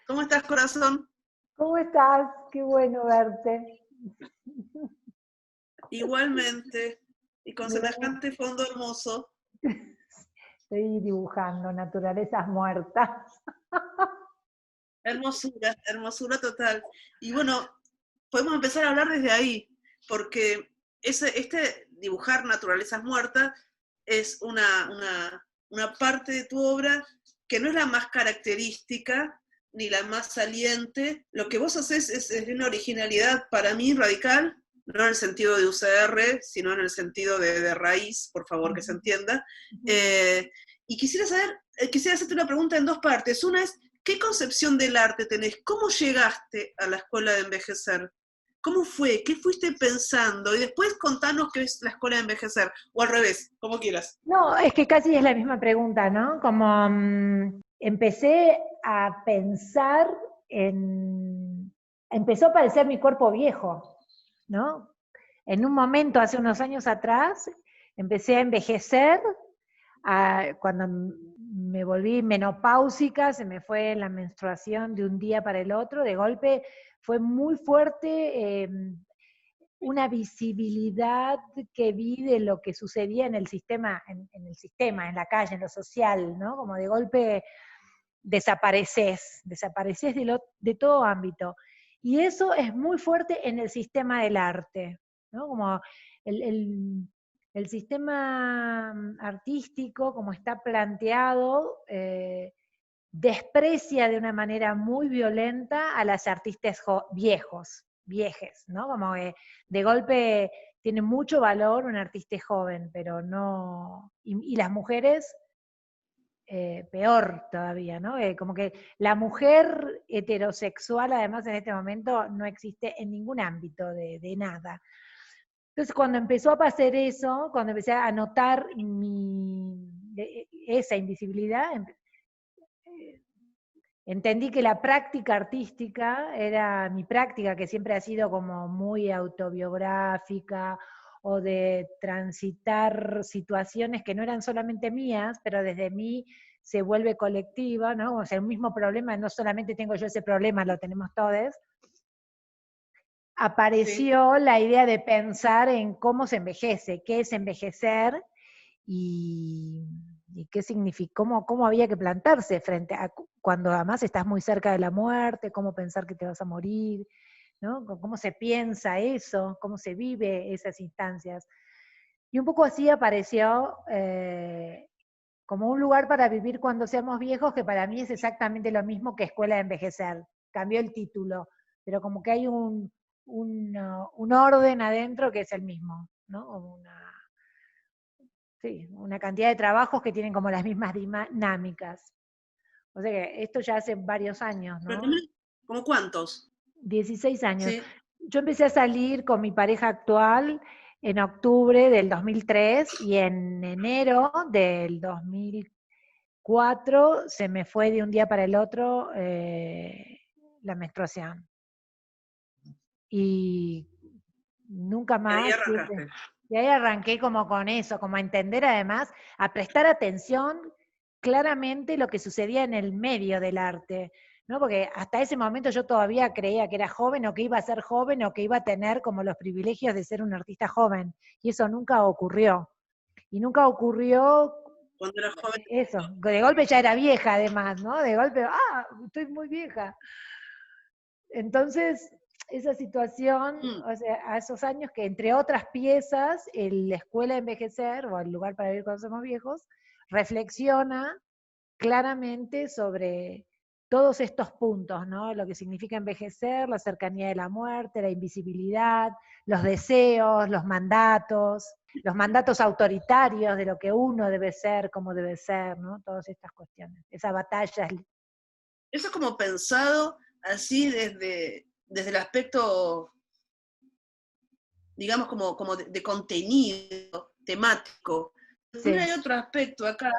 ¿Cómo estás, corazón? ¿Cómo estás? Qué bueno verte. Igualmente, y con Mira, semejante fondo hermoso. estoy dibujando naturalezas muertas. Hermosura, hermosura total. Y bueno, podemos empezar a hablar desde ahí, porque este dibujar naturalezas muertas es una parte de tu obra que no es la más característica ni la más saliente. Lo que vos haces es de una originalidad para mí radical, no en el sentido de UCR, sino en el sentido de raíz, por favor que se entienda. Y quisiera hacerte una pregunta en dos partes. Una es, ¿qué concepción del arte tenés? ¿Cómo llegaste a la escuela de envejecer? ¿Cómo fue? ¿Qué fuiste pensando? Y después contanos qué es la escuela de envejecer. O al revés, como quieras. No, es que casi es la misma pregunta, ¿no? Como empecé a pensar en... Empezó a parecer mi cuerpo viejo, ¿no? En un momento, hace unos años atrás, empecé a envejecer, cuando me volví menopáusica, se me fue la menstruación de un día para el otro, de golpe fue muy fuerte una visibilidad que vi de lo que sucedía en el sistema, en la calle, en lo social, ¿no? Como de golpe desapareces de todo ámbito. Y eso es muy fuerte en el sistema del arte, ¿no? Como el, el, el sistema artístico, como está planteado, desprecia de una manera muy violenta a las artistas viejes, ¿no? Como que de golpe tiene mucho valor un artista joven, pero no... Y las mujeres, peor todavía, ¿no? Como que la mujer heterosexual, además, en este momento no existe en ningún ámbito de nada. Entonces, cuando empezó a pasar eso, cuando empecé a notar esa invisibilidad, entendí que la práctica artística era mi práctica, que siempre ha sido como muy autobiográfica o de transitar situaciones que no eran solamente mías, pero desde mí se vuelve colectiva, ¿no? O sea, el mismo problema, no solamente tengo yo ese problema, lo tenemos todos. Sí. Apareció la idea de pensar en cómo se envejece, qué es envejecer y qué significa, cómo había que plantarse frente a cuando además estás muy cerca de la muerte, cómo pensar que te vas a morir, ¿no? Cómo se piensa eso, cómo se vive esas instancias. Y un poco así apareció como un lugar para vivir cuando seamos viejos, que para mí es exactamente lo mismo que Escuela de Envejecer. Cambió el título, pero como que hay un orden adentro que es el mismo, ¿no? Como una cantidad de trabajos que tienen como las mismas dinámicas. O sea que esto ya hace varios años, Pero ¿no? también, ¿cómo cuántos? 16 años. Sí. Yo empecé a salir con mi pareja actual en octubre del 2003 y en enero del 2004 se me fue de un día para el otro la menstruación. Y nunca Y ahí más arrancaste. y ahí arranqué como con eso, como a entender además, a prestar atención claramente lo que sucedía en el medio del arte, ¿no? Porque hasta ese momento yo todavía creía que era joven o que iba a ser joven o que iba a tener como los privilegios de ser un artista joven. Y eso nunca ocurrió. Y nunca ocurrió Cuando eras joven. eso. De golpe ya era vieja además, ¿no? De golpe, estoy muy vieja. Entonces, esa situación, Mm. o sea, a esos años que entre otras piezas, la escuela de envejecer, o el lugar para vivir cuando somos viejos, reflexiona claramente sobre todos estos puntos, ¿no? Lo que significa envejecer, la cercanía de la muerte, la invisibilidad, los deseos, los mandatos autoritarios de lo que uno debe ser, cómo debe ser, ¿no? Todas estas cuestiones, esa batalla. Eso es como pensado así desde el aspecto, digamos, como de contenido temático. También Sí, hay otro aspecto acá,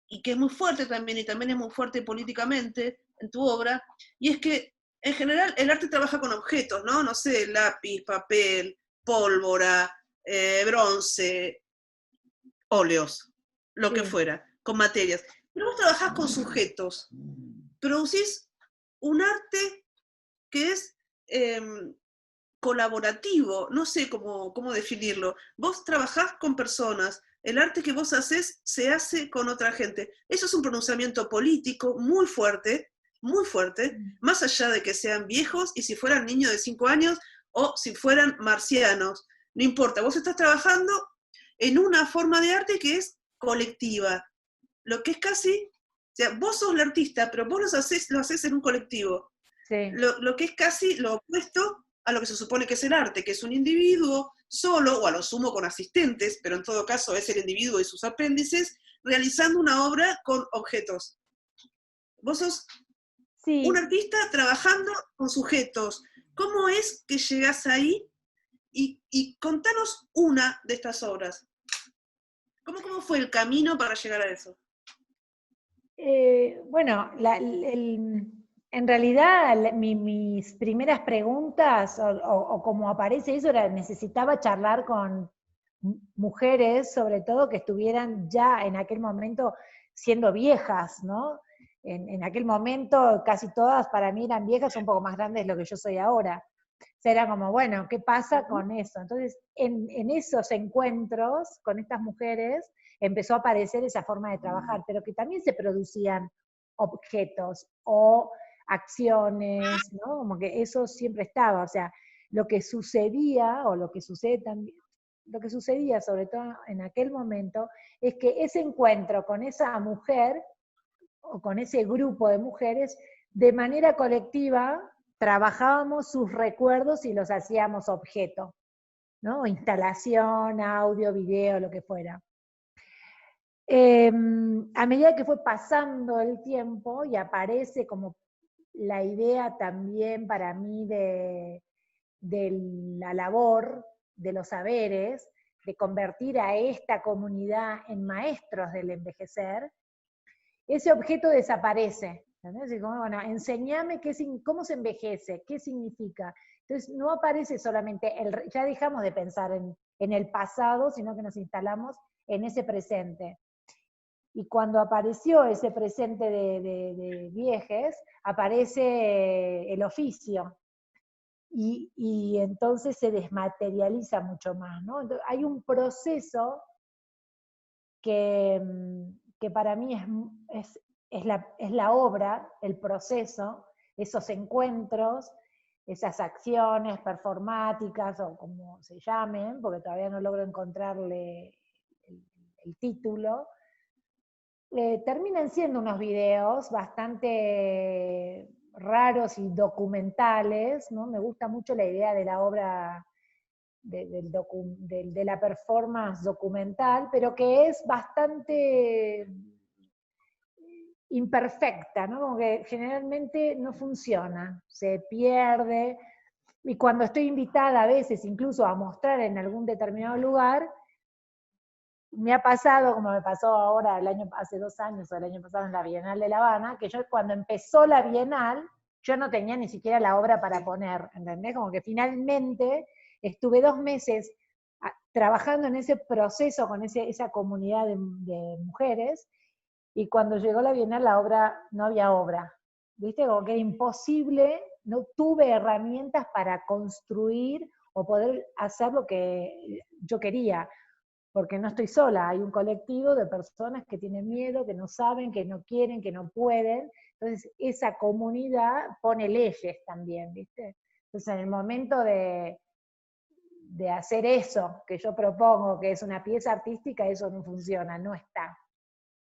y que es muy fuerte también, y también es muy fuerte políticamente en tu obra, y es que en general el arte trabaja con objetos, ¿no? No sé, lápiz, papel, pólvora, bronce, óleos, lo que sí. fuera, con materias. Pero vos trabajás con sujetos, producís un arte que es colaborativo, no sé cómo definirlo. Vos trabajás con personas, el arte que vos haces se hace con otra gente. Eso es un pronunciamiento político muy fuerte, más allá de que sean viejos y si fueran niños de 5 años o si fueran marcianos. No importa, vos estás trabajando en una forma de arte que es colectiva. Lo que es casi, o sea, vos sos el artista, pero vos lo haces en un colectivo. Sí. Lo que es casi lo opuesto a lo que se supone que es el arte, que es un individuo solo, o a lo sumo con asistentes, pero en todo caso es el individuo y sus apéndices, realizando una obra con objetos. Vos sos un Sí, artista trabajando con sujetos. ¿Cómo es que llegás ahí? Y contanos una de estas obras. ¿Cómo fue el camino para llegar a eso? bueno, en realidad mis primeras preguntas o como aparece eso era necesitaba charlar con mujeres, sobre todo que estuvieran ya en aquel momento siendo viejas, ¿no? En aquel momento casi todas para mí eran viejas, un poco más grandes de lo que yo soy ahora. O sea, era como, bueno, ¿qué pasa con eso? Entonces, en esos encuentros con estas mujeres, empezó a aparecer esa forma de trabajar, pero que también se producían objetos o acciones, ¿no? Como que eso siempre estaba, o sea, lo que sucedía o lo que sucede también, lo que sucedía sobre todo en aquel momento es que ese encuentro con esa mujer o con ese grupo de mujeres, de manera colectiva trabajábamos sus recuerdos y los hacíamos objeto, ¿no? Instalación, audio, video, lo que fuera. A medida que fue pasando el tiempo y aparece como la idea también para mí de la labor de los saberes, de convertir a esta comunidad en maestros del envejecer, ese objeto desaparece. ¿Entendés? Y como, bueno, enseñame cómo se envejece, qué significa. Entonces no aparece solamente, ya dejamos de pensar en el pasado, sino que nos instalamos en ese presente. Y cuando apareció ese presente de viejes, aparece el oficio. Y entonces se desmaterializa mucho más, ¿no? Entonces, hay un proceso que, que para mí es la obra, el proceso, esos encuentros, esas acciones performáticas o como se llamen, porque todavía no logro encontrarle el título, terminan siendo unos videos bastante raros y documentales, ¿no? Me gusta mucho la idea de la obra, de la performance documental, pero que es bastante imperfecta, ¿no? Como que generalmente no funciona, se pierde, y cuando estoy invitada a veces incluso a mostrar en algún determinado lugar, me ha pasado, como me pasó ahora hace 2 años o el año pasado en la Bienal de La Habana, que yo cuando empezó la Bienal, yo no tenía ni siquiera la obra para poner, ¿entendés? Como que finalmente estuve 2 meses trabajando en ese proceso con esa comunidad de mujeres, y cuando llegó la Bienal la obra, no había obra, ¿viste? Como que era imposible, no tuve herramientas para construir o poder hacer lo que yo quería, porque no estoy sola, hay un colectivo de personas que tienen miedo, que no saben, que no quieren, que no pueden. Entonces, esa comunidad pone leyes también, ¿viste? Entonces, en el momento de hacer eso que yo propongo, que es una pieza artística, eso no funciona, no está,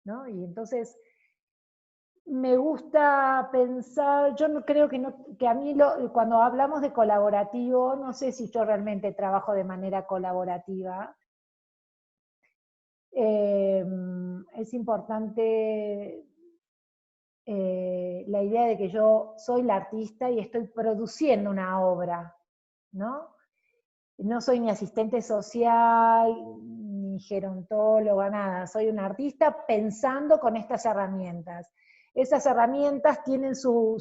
¿no? Y entonces, me gusta pensar, yo no creo que a mí cuando hablamos de colaborativo, no sé si yo realmente trabajo de manera colaborativa. Es importante la idea de que yo soy la artista y estoy produciendo una obra, ¿no? No soy ni asistente social, ni gerontóloga, nada. Soy una artista pensando con estas herramientas. Esas herramientas tienen su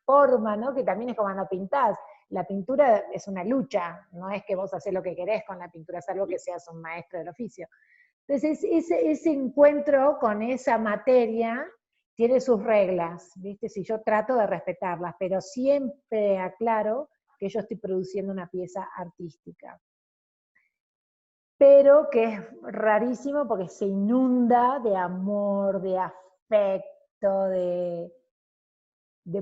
forma, ¿no? Que también es como cuando pintás. La pintura es una lucha, no es que vos haces lo que querés con la pintura, salvo que seas un maestro del oficio. Entonces, ese encuentro con esa materia tiene sus reglas, ¿viste? Si yo trato de respetarlas, pero siempre aclaro que yo estoy produciendo una pieza artística. Pero que es rarísimo porque se inunda de amor, de afecto, de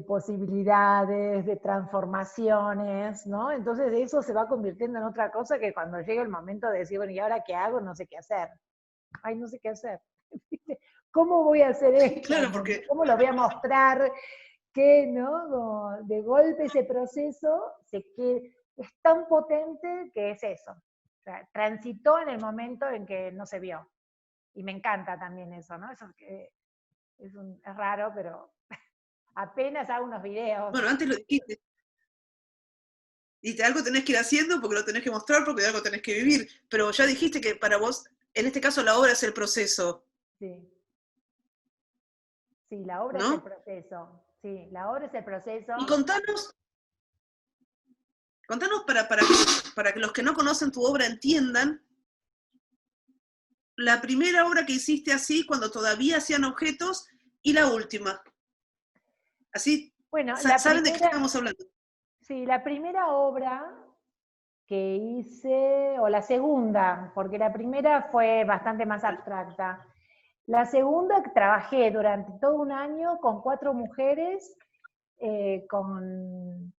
posibilidades, de transformaciones, ¿no? Entonces eso se va convirtiendo en otra cosa que cuando llega el momento de decir, bueno, ¿y ahora qué hago? No sé qué hacer. Ay, no sé qué hacer. ¿Cómo voy a hacer esto? Claro, porque ¿Cómo lo voy a mostrar? Que, ¿no? Como de golpe ese proceso es tan potente que es eso. O sea, transitó en el momento en que no se vio. Y me encanta también eso, ¿no? Eso es raro, pero apenas hago unos videos. bueno, antes lo dijiste, y algo tenés que ir haciendo porque lo tenés que mostrar, porque de algo tenés que vivir, pero ya dijiste que para vos, en este caso la obra es el proceso, Sí, sí, la obra es el ¿no? proceso. Sí, la obra es el proceso. Y contanos para que los que no conocen tu obra entiendan, la primera obra que hiciste así, cuando todavía hacían objetos, y la última. Así Bueno, la saben de qué primera, estamos hablando. sí, la primera obra que hice, o la segunda, porque la primera fue bastante más abstracta. La segunda trabajé durante todo un año con 4 mujeres, con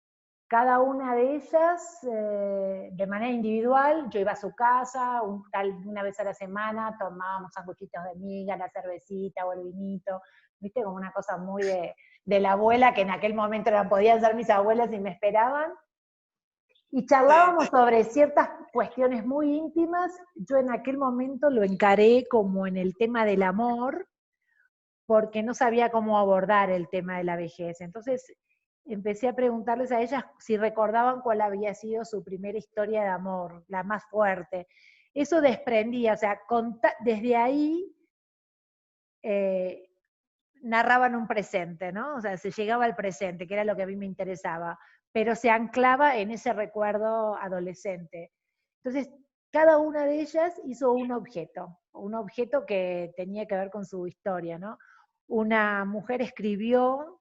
cada una de ellas de manera individual. Yo iba a su casa, una vez a la semana tomábamos sanguchitos de miga, la cervecita o el vinito, viste, como una cosa muy de la abuela, que en aquel momento la podían ser mis abuelas y me esperaban. Y charlábamos sobre ciertas cuestiones muy íntimas. Yo en aquel momento lo encaré como en el tema del amor, porque no sabía cómo abordar el tema de la vejez. Entonces empecé a preguntarles a ellas si recordaban cuál había sido su primera historia de amor, la más fuerte. Eso desprendía, o sea, desde ahí narraban un presente, ¿no? O sea, se llegaba al presente, que era lo que a mí me interesaba, pero se anclaba en ese recuerdo adolescente. Entonces, cada una de ellas hizo un objeto que tenía que ver con su historia, ¿no? Una mujer escribió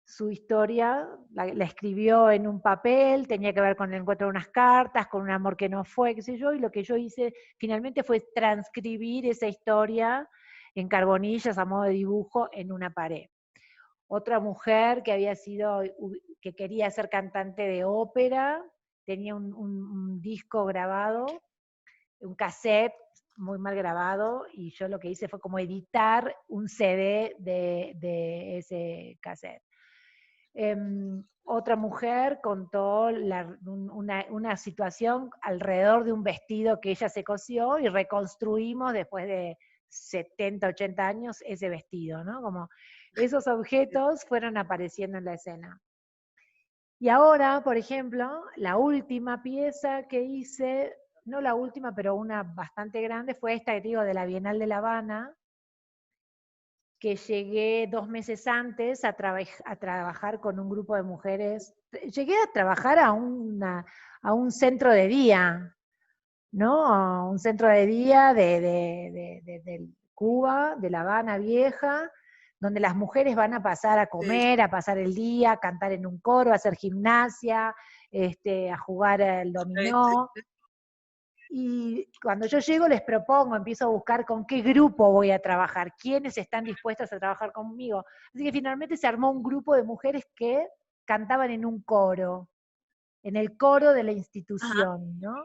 su historia, la escribió en un papel, tenía que ver con el encuentro de unas cartas, con un amor que no fue, qué sé yo, y lo que yo hice finalmente fue transcribir esa historia en carbonillas a modo de dibujo en una pared. Otra mujer que que quería ser cantante de ópera, tenía un disco grabado, un cassette muy mal grabado, y yo lo que hice fue como editar un CD de ese cassette. Otra mujer contó una situación alrededor de un vestido que ella se cosió y reconstruimos después de 70, 80 años ese vestido, ¿no? Como esos objetos fueron apareciendo en la escena. Y ahora, por ejemplo, la última pieza que hice, no la última, pero una bastante grande, fue esta que te digo de la Bienal de La Habana, que llegué 2 meses antes a trabajar con un grupo de mujeres. Llegué a trabajar a un centro de día, ¿no? A un centro de día de Cuba, de La Habana Vieja, donde las mujeres van a pasar a comer, a pasar el día, a cantar en un coro, a hacer gimnasia, a jugar al dominó. Y cuando yo llego les propongo, empiezo a buscar con qué grupo voy a trabajar, quiénes están dispuestas a trabajar conmigo. Así que finalmente se armó un grupo de mujeres que cantaban en un coro, en el coro de la Ajá, institución, ¿no?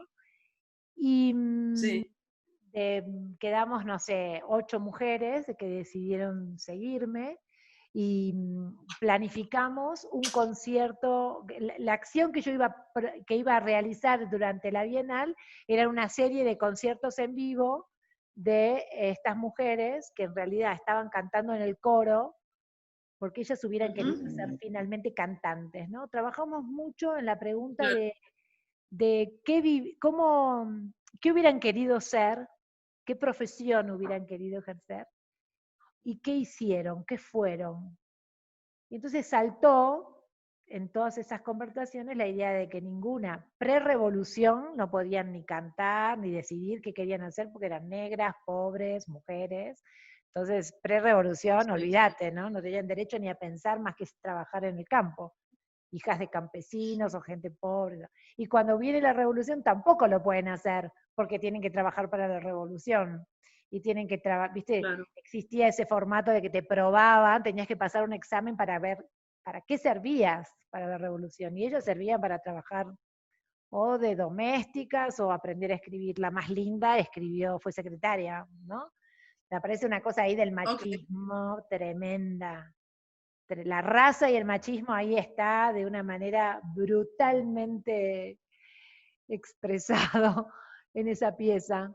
Y sí. quedamos, no sé, 8 mujeres que decidieron seguirme y planificamos un concierto. La acción que yo iba a realizar durante la Bienal era una serie de conciertos en vivo de estas mujeres que en realidad estaban cantando en el coro porque ellas hubieran querido ser finalmente cantantes, ¿no? Trabajamos mucho en la pregunta Claro. de qué hubieran querido ser, qué profesión hubieran querido ejercer y qué hicieron, qué fueron. Y entonces saltó en todas esas conversaciones la idea de que ninguna pre-revolución no podían ni cantar ni decidir qué querían hacer porque eran negras, pobres, mujeres, Entonces, pre-revolución, olvídate, ¿no? No tenían derecho ni a pensar más que trabajar en el campo. Hijas de campesinos o gente pobre. ¿No? Y cuando viene la revolución tampoco lo pueden hacer, porque tienen que trabajar para la revolución. Y tienen que trabajar, viste, Claro. existía ese formato de que te probaban, tenías que pasar un examen para ver para qué servías para la revolución. Y ellos servían para trabajar o de domésticas o aprender a escribir. La más linda escribió, fue secretaria, ¿no? Me parece una cosa ahí del Ok. machismo tremenda. La raza y el machismo ahí está de una manera brutalmente expresado en esa pieza.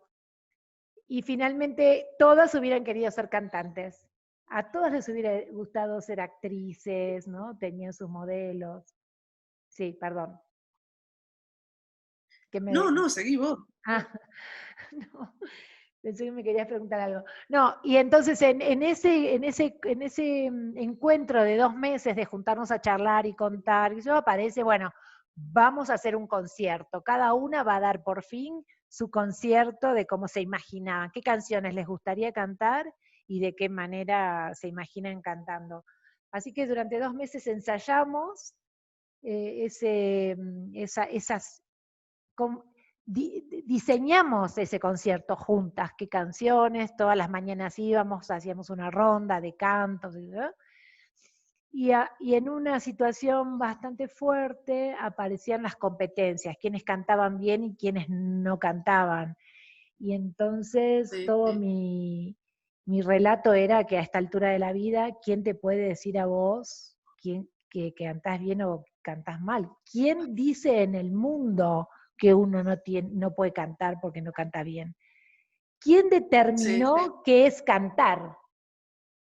Y finalmente todas hubieran querido ser cantantes. A todas les hubiera gustado ser actrices, ¿no? Tenían sus modelos. Sí, perdón. ¿Qué me... No, seguí vos. Ah, no. Pensé que me querías preguntar algo. No, y entonces en ese encuentro de 2 meses de juntarnos a charlar y contar, y eso aparece, bueno, vamos a hacer un concierto. Cada una va a dar por fin su concierto de cómo se imaginaban, qué canciones les gustaría cantar y de qué manera se imaginan cantando. Así que durante 2 meses ensayamos esas diseñamos ese concierto juntas, qué canciones, todas las mañanas íbamos, hacíamos una ronda de cantos, y en una situación bastante fuerte aparecían las competencias, quienes cantaban bien y quienes no cantaban. Y entonces Sí, todo sí. mi relato era que a esta altura de la vida, ¿quién te puede decir a vos que cantás bien o cantás mal? ¿Quién dice en el mundo que uno no puede cantar porque no canta bien? ¿Quién Sí. determinó qué es cantar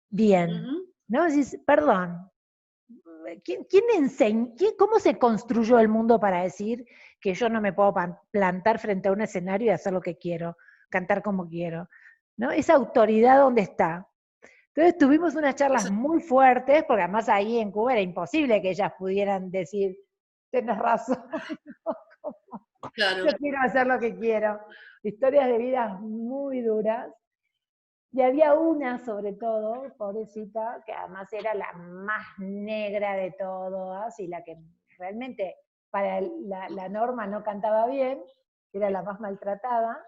bien? Ujú. ¿No? Decís, perdón, ¿quién enseña, cómo se construyó el mundo para decir que yo no me puedo plantar frente a un escenario y hacer lo que quiero, cantar como quiero? ¿No? Esa autoridad, ¿dónde está? Entonces tuvimos unas O charlas sea, muy fuertes, porque además ahí en Cuba era imposible que ellas pudieran decir, tenés razón, claro. yo quiero hacer lo que quiero. Historias de vidas muy duras. Y había una, sobre todo, pobrecita, que además era la más negra de todas y la que realmente para la norma no cantaba bien, era la más maltratada,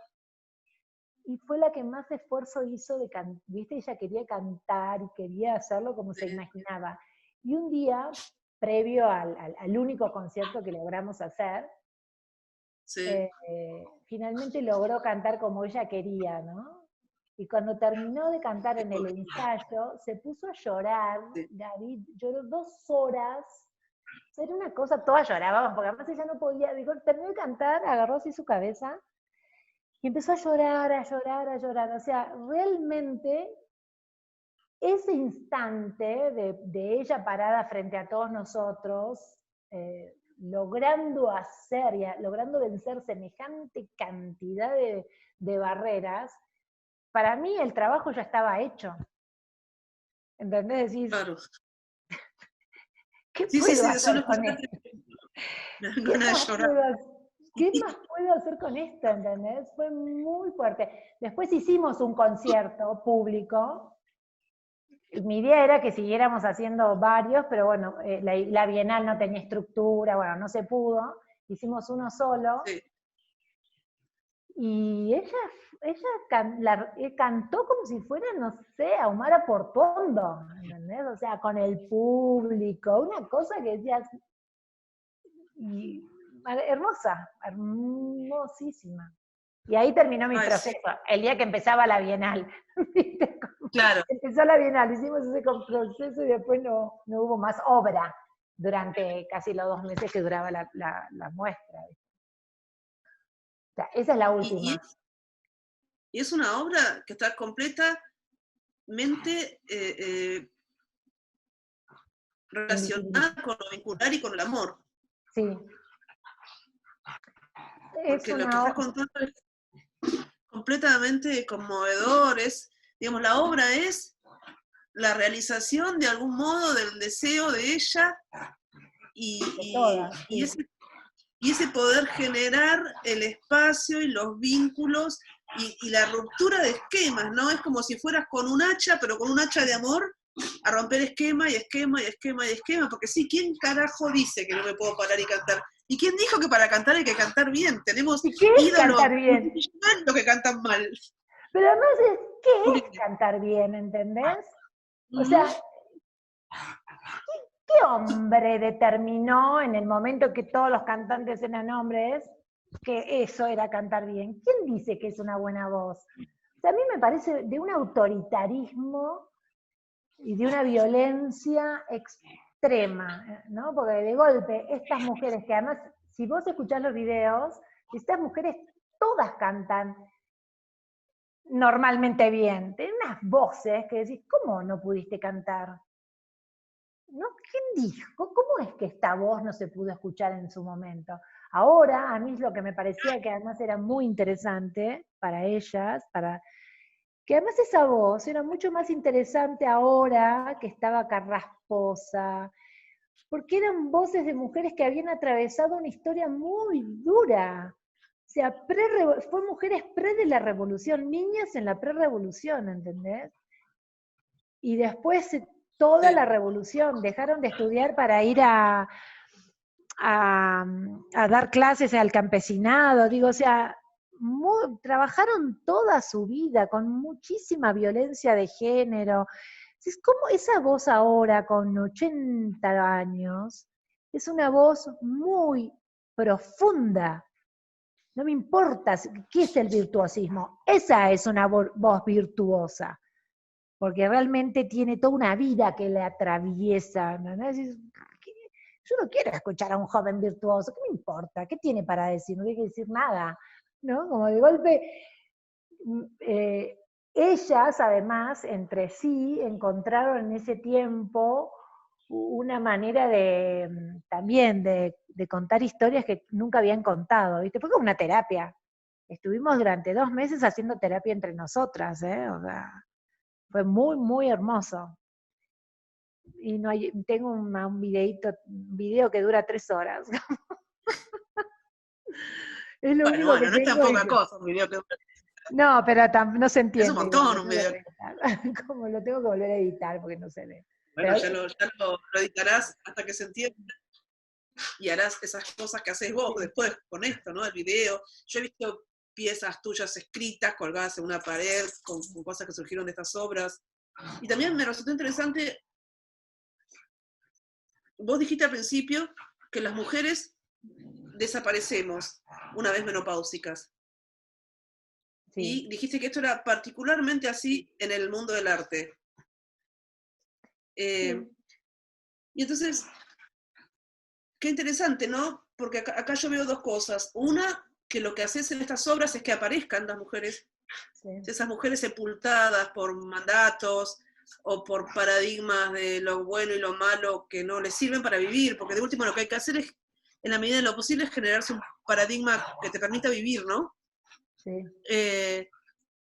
y fue la que más esfuerzo hizo de cantar, ¿viste? Ella quería cantar y quería hacerlo como se Sí, imaginaba. Y un día, previo al único concierto que logramos hacer, sí, finalmente logró cantar como ella quería, ¿no? Y cuando terminó de cantar en el ensayo, se puso a llorar, sí. David lloró 2 horas, o sea, era una cosa, todas llorábamos, porque además ella no podía, dijo, terminó de cantar, agarró así su cabeza, y empezó a llorar, a llorar, a llorar, o sea, realmente ese instante de ella parada frente a todos nosotros, logrando hacer, logrando vencer semejante cantidad de barreras, para mí el trabajo ya estaba hecho. ¿Entendés? Decís, Claro. ¿qué Sí, sí, puedo sí, hacer solo con escucharte esto? me dan ¿Qué ganas de más llorar. puedo hacer? ¿Qué más puedo hacer con esto? ¿Entendés? Fue muy fuerte. Después hicimos un concierto público. Mi idea era que siguiéramos haciendo varios, pero bueno, la Bienal no tenía estructura, bueno, no se pudo. Hicimos uno solo. Sí. Y ella cantó como si fuera, no sé, Ahumada Portuondo, ¿entendés? O sea, con el público, una cosa que decías, y, hermosa, hermosísima. Y ahí terminó mi Ay, proceso, sí, el día que empezaba la Bienal. ¿Viste? claro. Empezó la Bienal, hicimos ese proceso y después no hubo más obra durante casi los 2 meses que duraba la muestra. O sea, esa es la Y, y última. es, y es una obra que está completamente relacionada con lo vincular y con el amor. Sí, es Porque lo que estás una... contando es completamente conmovedor. Digamos, la obra es la realización de algún modo del deseo de ella de todas, y sí. ese y ese poder generar el espacio y los vínculos y la ruptura de esquemas, ¿no? Es como si fueras con un hacha, pero con un hacha de amor, a romper esquema y esquema y esquema y esquema, porque sí, ¿quién carajo dice que no me puedo parar y cantar? ¿Y quién dijo que para cantar hay que cantar bien? Tenemos ¿Y qué es ídolos cantar bien? multimillonarios que cantan mal. Pero además, ¿qué es cantar bien, entendés? O sea, ¿qué hombre determinó en el momento que todos los cantantes eran hombres que eso era cantar bien? ¿Quién dice que es una buena voz? O sea, a mí me parece de un autoritarismo y de una violencia extrema, ¿no? Porque de golpe estas mujeres, que además, si vos escuchás los videos, estas mujeres todas cantan normalmente bien, tienen unas voces que decís, ¿cómo no pudiste cantar? ¿No? ¿Quién dijo? ¿Cómo es que esta voz no se pudo escuchar en su momento? Ahora, a mí lo que me parecía que además era muy interesante para ellas, que además esa voz era mucho más interesante ahora que estaba carrasposa, porque eran voces de mujeres que habían atravesado una historia muy dura. O sea, fue mujeres pre de la revolución, niñas en la pre-revolución, ¿entendés? Y después toda la revolución, dejaron de estudiar para ir a dar clases al campesinado, digo, o sea, trabajaron toda su vida con muchísima violencia de género. Es como esa voz ahora, con 80 años, es una voz muy profunda. No me importa qué es el virtuosismo, esa es una voz virtuosa, porque realmente tiene toda una vida que le atraviesa, ¿no? Yo no quiero escuchar a un joven virtuoso, ¿qué me importa? ¿Qué tiene para decir? No tiene que decir nada, ¿no? Como de golpe, ellas además entre sí encontraron en ese tiempo una manera también de contar historias que nunca habían contado, ¿viste? Fue como una terapia. Estuvimos durante 2 meses haciendo terapia entre nosotras, ¿eh? O sea, fue muy, muy hermoso. Y no tengo un video que dura 3 horas. Es lo único que Bueno, no es tan tengo. poca cosa un video que dura. No, pero no se Es un entiende igual, montón lo un tengo que video. volver a editar. Como lo tengo que volver a editar porque no se ve. Bueno, Pero, ya lo editarás hasta que se entienda y harás esas cosas que haces vos sí. después con esto, ¿no? El video. Yo he visto piezas tuyas escritas, colgadas en una pared, con cosas que surgieron de estas obras. Y también me resultó interesante, vos dijiste al principio que las mujeres desaparecemos una vez menopáusicas. Sí. Y dijiste que esto era particularmente así en el mundo del arte. Sí. Y entonces, qué interesante, ¿no? Porque acá yo veo 2 cosas. Una, que lo que haces en estas obras es que aparezcan las mujeres. Sí. Esas mujeres sepultadas por mandatos o por paradigmas de lo bueno y lo malo que no les sirven para vivir, porque de último lo que hay que hacer es, en la medida de lo posible, es generarse un paradigma que te permita vivir, ¿no? Sí.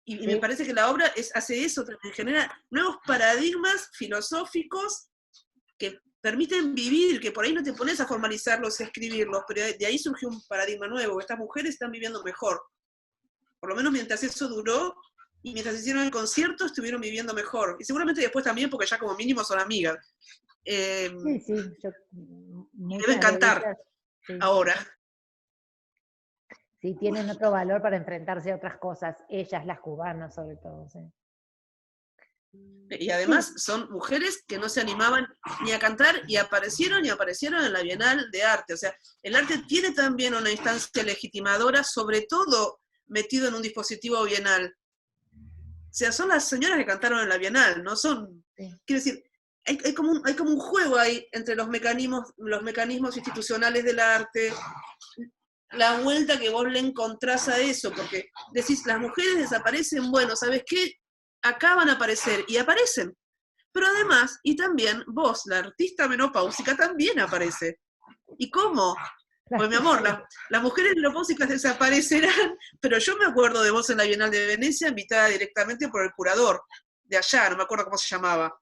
Y Sí. me parece que la obra hace eso, también genera nuevos paradigmas filosóficos que permiten vivir, que por ahí no te pones a formalizarlos y a escribirlos, pero de ahí surgió un paradigma nuevo. Estas mujeres están viviendo mejor. Por lo menos mientras eso duró, y mientras hicieron el concierto, estuvieron viviendo mejor. Y seguramente después también, porque ya como mínimo son amigas. Sí, Deben muchas de cantar ellas, sí. ahora. Sí, tienen otro valor para enfrentarse a otras cosas, ellas, las cubanas sobre todo, sí. Y además son mujeres que no se animaban ni a cantar y aparecieron en la Bienal de Arte. O sea, el arte tiene también una instancia legitimadora, sobre todo metido en un dispositivo bienal. O sea, son las señoras que cantaron en la Bienal, no son... Sí. Quiero decir, hay como un juego ahí entre los mecanismos institucionales del arte, la vuelta que vos le encontrás a eso, porque decís, las mujeres desaparecen, bueno, ¿sabes qué? Acá van a aparecer, y aparecen. Pero además, y también vos, la artista menopáusica, también aparece. ¿Y cómo? Pues mi amor, las mujeres menopáusicas desaparecerán, pero yo me acuerdo de vos en la Bienal de Venecia, invitada directamente por el curador de allá, no me acuerdo cómo se llamaba.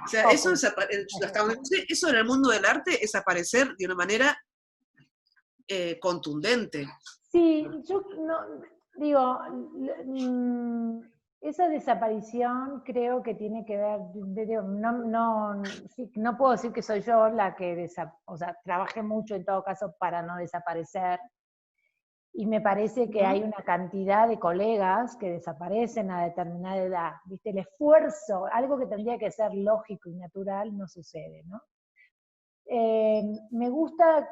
O sea, eso en el mundo del arte es aparecer de una manera contundente. Sí, yo no, digo, esa desaparición creo que tiene que ver, sí, no puedo decir que soy yo la que, o sea, trabajé mucho en todo caso para no desaparecer, y me parece que hay una cantidad de colegas que desaparecen a determinada edad, ¿viste? El esfuerzo, algo que tendría que ser lógico y natural, no sucede, ¿no? Me gusta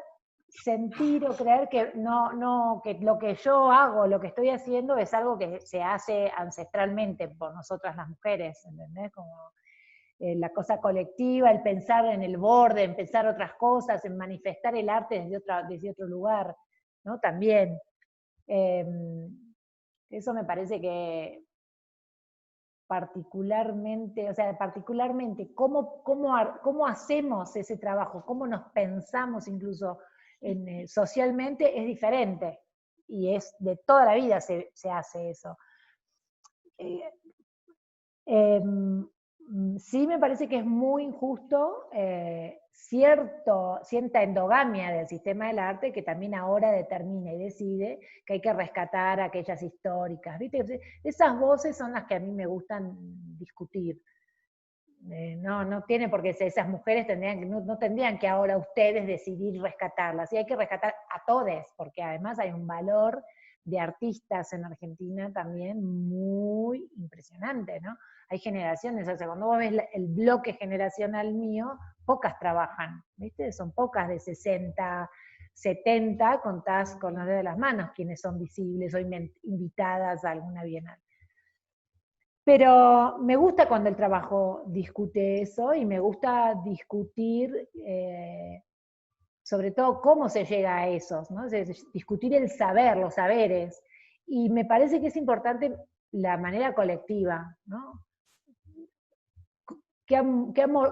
sentir o creer que que lo que yo hago, lo que estoy haciendo es algo que se hace ancestralmente por nosotras las mujeres, ¿entendés? Como la cosa colectiva, el pensar en el borde, en pensar otras cosas, en manifestar el arte desde otro lugar, ¿no? También. Eso me parece que particularmente, o sea, particularmente cómo hacemos ese trabajo, cómo nos pensamos incluso socialmente es diferente, y es de toda la vida se hace eso. Sí me parece que es muy injusto cierta endogamia del sistema del arte que también ahora determina y decide que hay que rescatar a aquellas históricas, ¿viste? Esas voces son las que a mí me gustan discutir. No tiene por qué ser, esas mujeres no tendrían que ahora ustedes decidir rescatarlas, y hay que rescatar a todes, porque además hay un valor de artistas en Argentina también muy impresionante, ¿no? Hay generaciones, o sea, cuando vos ves el bloque generacional mío, pocas trabajan, ¿viste? Son pocas de 60, 70, contás con los dedos de las manos quienes son visibles o invitadas a alguna bienal. Pero me gusta cuando el trabajo discute eso, y me gusta discutir sobre todo cómo se llega a esos, ¿no? Discutir el saber, los saberes. Y me parece que es importante la manera colectiva, ¿no?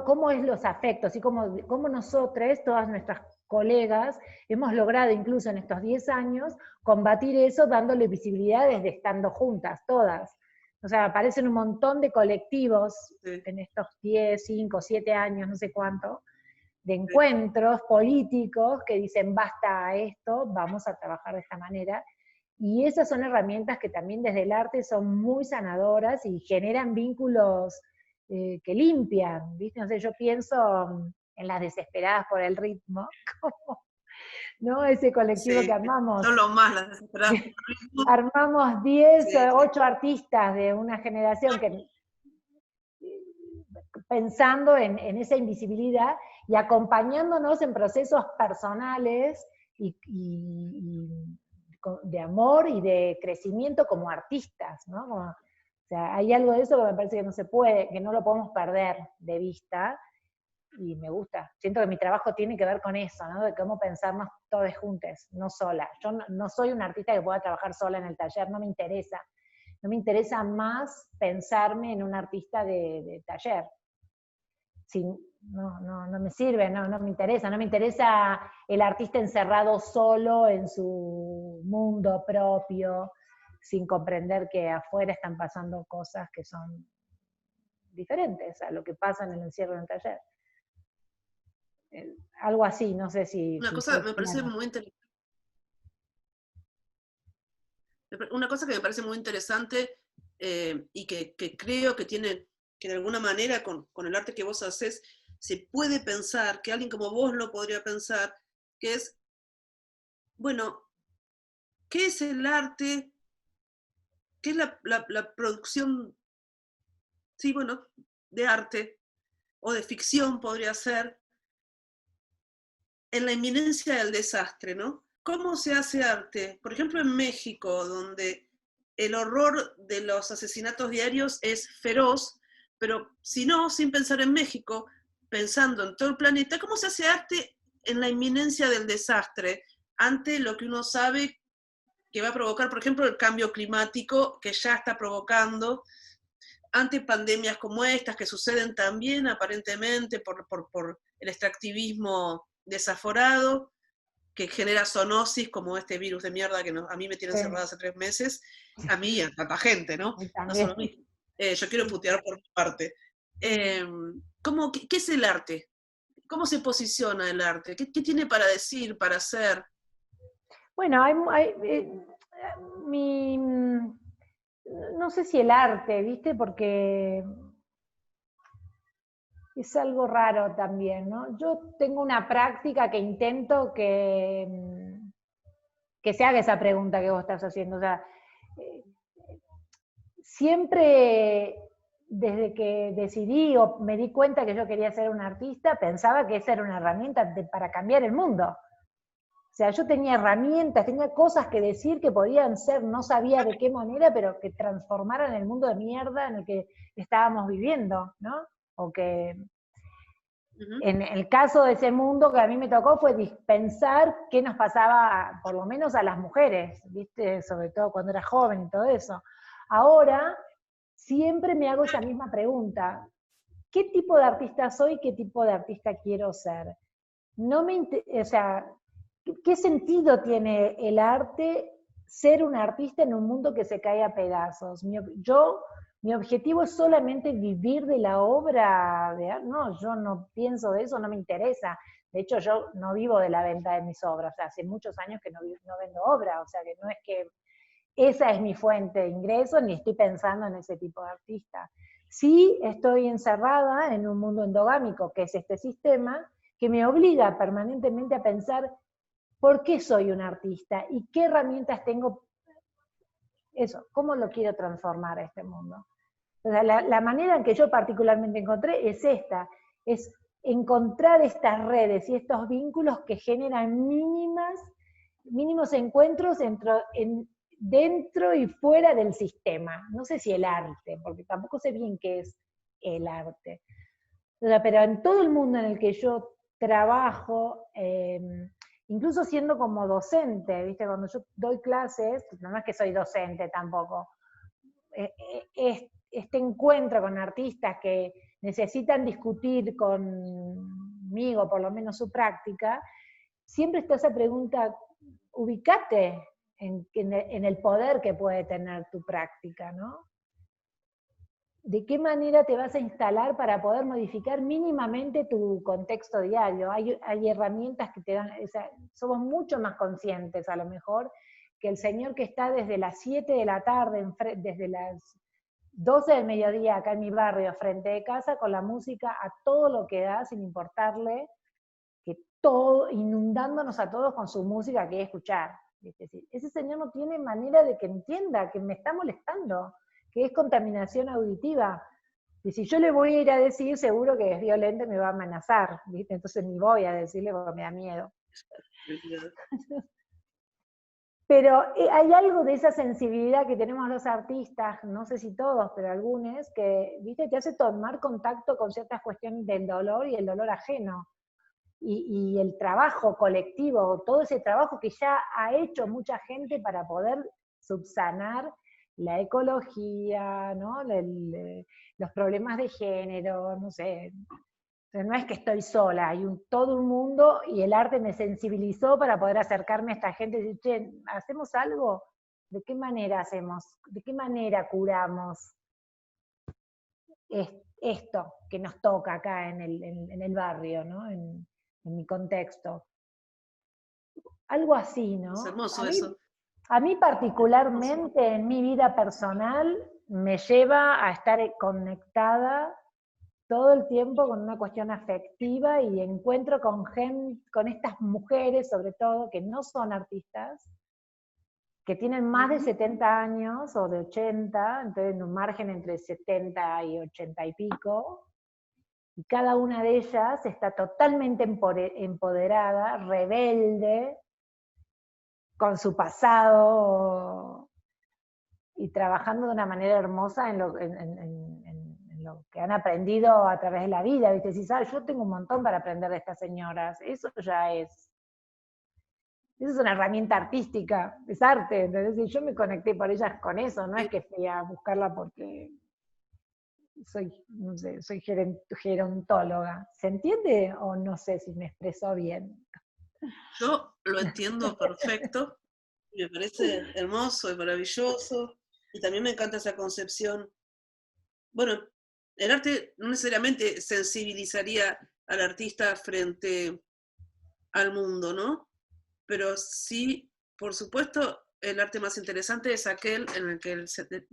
Cómo es los afectos y cómo nosotros, todas nuestras colegas, hemos logrado incluso en estos 10 años combatir eso dándole visibilidad desde estando juntas, todas. O sea, aparecen un montón de colectivos en estos 10, 5, 7 años, no sé cuánto, de encuentros políticos que dicen basta a esto, vamos a trabajar de esta manera. Y esas son herramientas que también desde el arte son muy sanadoras y generan vínculos que limpian, ¿viste? No sé, yo pienso en las desesperadas por el ritmo, como, ¿no? Ese colectivo que armamos. Son lo más las desesperadas. Armamos 10 o 8 artistas de una generación que pensando en esa invisibilidad y acompañándonos en procesos personales y de amor y de crecimiento como artistas, ¿no? Como, o sea, hay algo de eso que me parece que no se puede, que no lo podemos perder de vista, y me gusta. Siento que mi trabajo tiene que ver con eso, ¿no? De cómo pensarnos todos juntos, no sola. Yo no soy una artista que pueda trabajar sola en el taller, no me interesa. No me interesa más pensarme en un artista de taller. No me sirve, no me interesa. No me interesa el artista encerrado solo en su mundo propio, sin comprender que afuera están pasando cosas que son diferentes a lo que pasa en el encierro en el taller. Algo así, no sé si... Una cosa me parece muy interesante. Una cosa que me parece muy interesante y que creo que tiene, que de alguna manera con el arte que vos haces, se puede pensar, que alguien como vos lo podría pensar, que es, bueno, ¿qué es el arte? ¿Qué es la producción, sí, bueno, de arte o de ficción podría ser en la inminencia del desastre, ¿no? ¿Cómo se hace arte? Por ejemplo, en México, donde el horror de los asesinatos diarios es feroz, pero si no, sin pensar en México, pensando en todo el planeta, ¿cómo se hace arte en la inminencia del desastre, ante lo que uno sabe que va a provocar, por ejemplo, el cambio climático que ya está provocando, ante pandemias como estas que suceden también aparentemente por el extractivismo desaforado, que genera zoonosis como este virus de mierda que a mí me tiene encerrada hace 3 meses, a mí y a tanta gente, ¿no? No solo a mí. Yo quiero putear por mi parte. ¿Qué es el arte? ¿Cómo se posiciona el arte? ¿Qué tiene para decir, para hacer? Bueno, no sé si el arte, ¿viste? Porque es algo raro también, ¿no? Yo tengo una práctica que intento que se haga esa pregunta que vos estás haciendo. O sea, eh, siempre desde que decidí o me di cuenta que yo quería ser una artista, pensaba que esa era una herramienta para cambiar el mundo. O sea, yo tenía herramientas, tenía cosas que decir que podían ser, no sabía de qué manera, pero que transformaran el mundo de mierda en el que estábamos viviendo, ¿no? O que en el caso de ese mundo que a mí me tocó fue pensar qué nos pasaba, por lo menos a las mujeres, ¿viste? Sobre todo cuando era joven y todo eso. Ahora, siempre me hago esa misma pregunta. ¿Qué tipo de artista soy? ¿Qué tipo de artista quiero ser? No me, o sea, ¿qué sentido tiene el arte ser un artista en un mundo que se cae a pedazos? Mi objetivo es solamente vivir de la obra de arte. No, yo no pienso de eso, no me interesa. De hecho, yo no vivo de la venta de mis obras. O sea, hace muchos años que no vendo obra. O sea, que no es que esa es mi fuente de ingresos, ni estoy pensando en ese tipo de artista. Sí estoy encerrada en un mundo endogámico, que es este sistema, que me obliga permanentemente a pensar por qué soy un artista y qué herramientas tengo, eso, cómo lo quiero transformar a este mundo. O sea, la manera en que yo particularmente encontré es esta, es encontrar estas redes y estos vínculos que generan mínimos encuentros dentro y fuera del sistema. No sé si el arte, porque tampoco sé bien qué es el arte. O sea, pero en todo el mundo en el que yo trabajo, incluso siendo como docente, ¿viste? Cuando yo doy clases, no es que soy docente tampoco, este encuentro con artistas que necesitan discutir conmigo, por lo menos su práctica, siempre está esa pregunta, ubicate en el poder que puede tener tu práctica, ¿no? ¿De qué manera te vas a instalar para poder modificar mínimamente tu contexto diario? Hay herramientas que te dan, o sea, somos mucho más conscientes a lo mejor que el señor que está desde las 7 de la tarde, desde las 12 del mediodía acá en mi barrio, frente de casa, con la música a todo lo que da, sin importarle, que todo, inundándonos a todos con su música que hay que escuchar. Ese señor no tiene manera de que entienda que me está molestando, que es contaminación auditiva. Y si yo le voy a ir a decir, seguro que es violento y me va a amenazar, ¿viste? Entonces ni voy a decirle porque me da miedo. Pero hay algo de esa sensibilidad que tenemos los artistas, no sé si todos, pero algunos, que, ¿viste? Te hace tomar contacto con ciertas cuestiones del dolor y el dolor ajeno. Y el trabajo colectivo, todo ese trabajo que ya ha hecho mucha gente para poder subsanar la ecología, ¿no? Los problemas de género, no sé. No es que estoy sola, hay todo un mundo y el arte me sensibilizó para poder acercarme a esta gente y decir, che, ¿hacemos algo? ¿De qué manera hacemos? ¿De qué manera curamos esto que nos toca acá en el barrio, ¿no? En mi contexto? Algo así, ¿no? Es hermoso eso. A mí particularmente en mi vida personal me lleva a estar conectada todo el tiempo con una cuestión afectiva y encuentro con estas mujeres, sobre todo, que no son artistas, que tienen más de 70 años o de 80, entonces en un margen entre 70 y 80 y pico, y cada una de ellas está totalmente empoderada, rebelde, con su pasado y trabajando de una manera hermosa en lo que han aprendido a través de la vida. ¿Viste? Si sabes, yo tengo un montón para aprender de estas señoras, eso es una herramienta artística, es arte, ¿entendés? Y yo me conecté por ellas con eso, no es que fui a buscarla porque soy, no sé, soy gerontóloga. ¿Se entiende o no sé si me expresó bien? Yo lo entiendo perfecto, me parece hermoso y maravilloso, y también me encanta esa concepción. Bueno, el arte no necesariamente sensibilizaría al artista frente al mundo, ¿no? Pero sí por supuesto, el arte más interesante es aquel en el que el